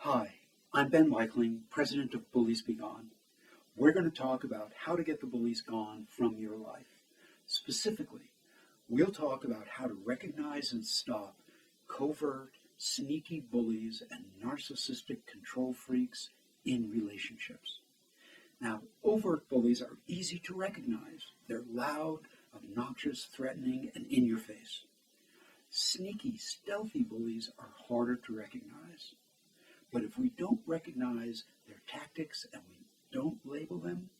Hi, I'm Ben Leichtling, president of Bullies Be Gone. We're going to talk about how to get the bullies gone from your life. Specifically, we'll talk about how to recognize and stop covert, sneaky bullies and narcissistic control freaks in relationships. Now, overt bullies are easy to recognize. They're loud, obnoxious, threatening, and in your face. Sneaky, stealthy bullies are harder to recognize. But if we don't recognize their tactics and we don't label them,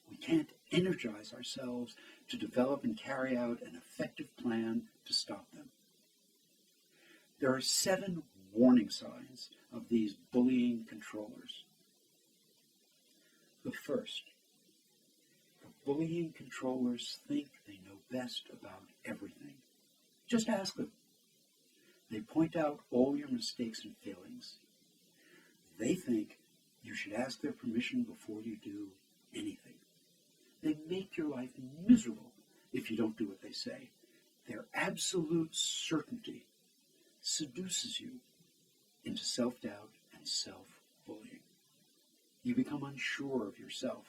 we can't energize ourselves to develop and carry out an effective plan to stop them. There are 7 warning signs of these bullying controllers. The first, the bullying controllers think they know best about everything. Just ask them. They point out all your mistakes and failings. They think you should ask their permission before you do anything. They make your life miserable if you don't do what they say. Their absolute certainty seduces you into self-doubt and self-bullying. You become unsure of yourself,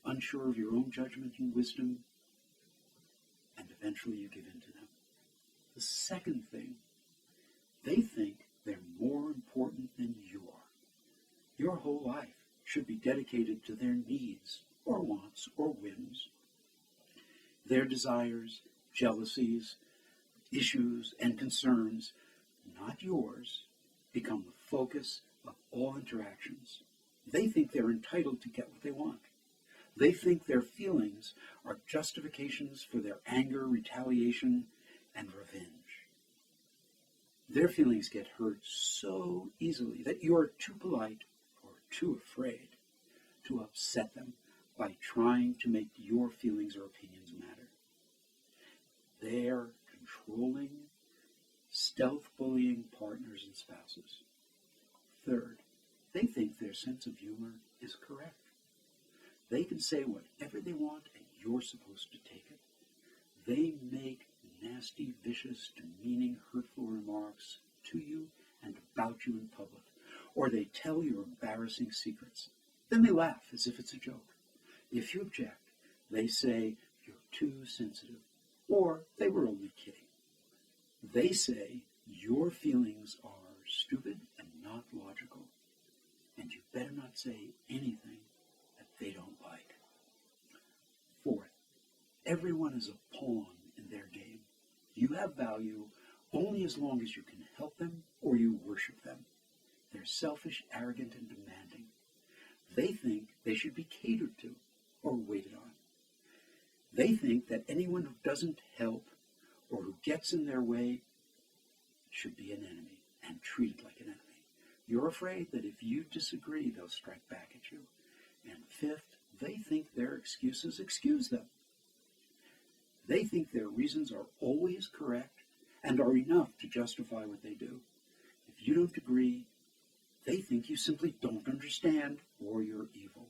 unsure of your own judgment and wisdom, and eventually you give in to them. The second thing, they think they're more important than you are. Your whole life should be dedicated to their needs or wants or whims. Their desires, jealousies, issues, and concerns, not yours, become the focus of all interactions. They think they're entitled to get what they want. They think their feelings are justifications for their anger, retaliation, and revenge. Their feelings get hurt so easily that you are too polite or too afraid to upset them by trying to make your feelings or opinions matter. They're controlling, stealth bullying partners and spouses. Third, they think their sense of humor is correct. They can say whatever they want and you're supposed to take it. They make nasty, vicious, demeaning, hurtful remarks to you and about you in public, or they tell your embarrassing secrets. Then they laugh as if it's a joke. If you object, they say you're too sensitive, or they were only kidding. They say your feelings are stupid and not logical, and you better not say anything that they don't like. Fourth, everyone is a pawn in their game. You have value only as long as you can help them or you worship them. They're selfish, arrogant, and demanding. They think they should be catered to or waited on. They think that anyone who doesn't help or who gets in their way should be an enemy and treated like an enemy. You're afraid that if you disagree, they'll strike back at you. And fifth, they think their excuses excuse them. They think their reasons are always correct and are enough to justify what they do. If you don't agree, they think you simply don't understand or you're evil.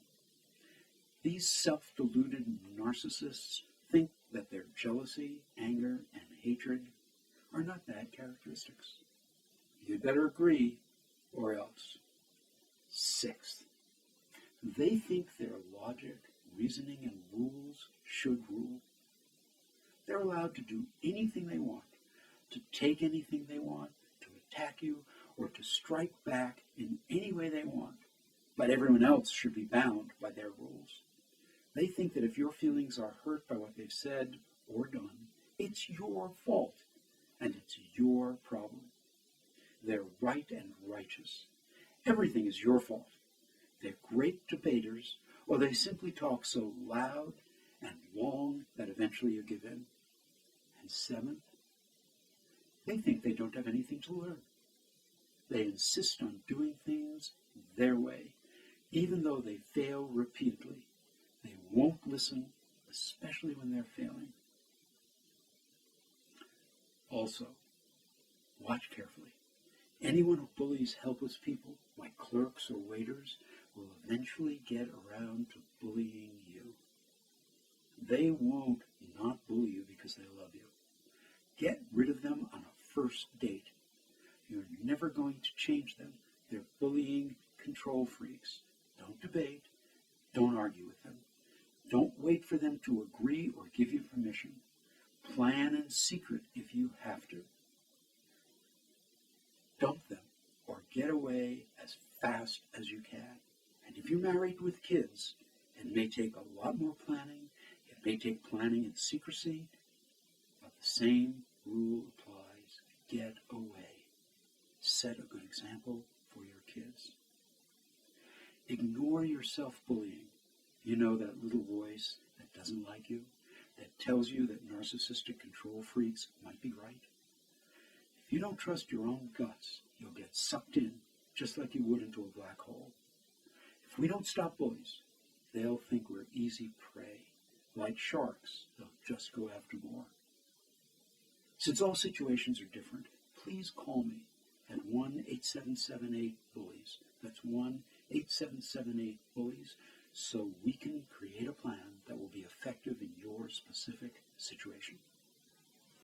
These self-deluded narcissists think that their jealousy, anger, and hatred are not bad characteristics. You'd better agree or else. Sixth, they think their logic, reasoning, and rules should rule. They're allowed to do anything they want, to take anything they want, to attack you, or to strike back in any way they want. But everyone else should be bound by their rules. They think that if your feelings are hurt by what they've said or done, it's your fault, and it's your problem. They're right and righteous. Everything is your fault. They're great debaters, or they simply talk so loud and long that eventually you give in. And seventh, they think they don't have anything to learn. They insist on doing things their way, even though they fail repeatedly. They won't listen, especially when they're failing. Also, watch carefully. Anyone who bullies helpless people, like clerks or waiters, will eventually get around to bullying you. They won't not bully you because they love you. Get rid of them on a first date. You're never going to change them. Their bullying control freaks. Don't debate. Don't argue with them. Don't wait for them to agree or give you permission. Plan in secret if you have to. Dump them or get away as fast as you can. And if you're married with kids, it may take a lot more planning. It may take planning in secrecy, but the same rule applies. Get away. Set a good example for your kids. Ignore your self-bullying. You know, that little voice that doesn't like you, that tells you that narcissistic control freaks might be right. If you don't trust your own guts, you'll get sucked in, just like you would into a black hole. If we don't stop bullies, they'll think we're easy prey. Like sharks, they'll just go after more. Since all situations are different, please call me at 1-8778-BULLIES. That's 1-8778-BULLIES, so we can create a plan that will be effective in your specific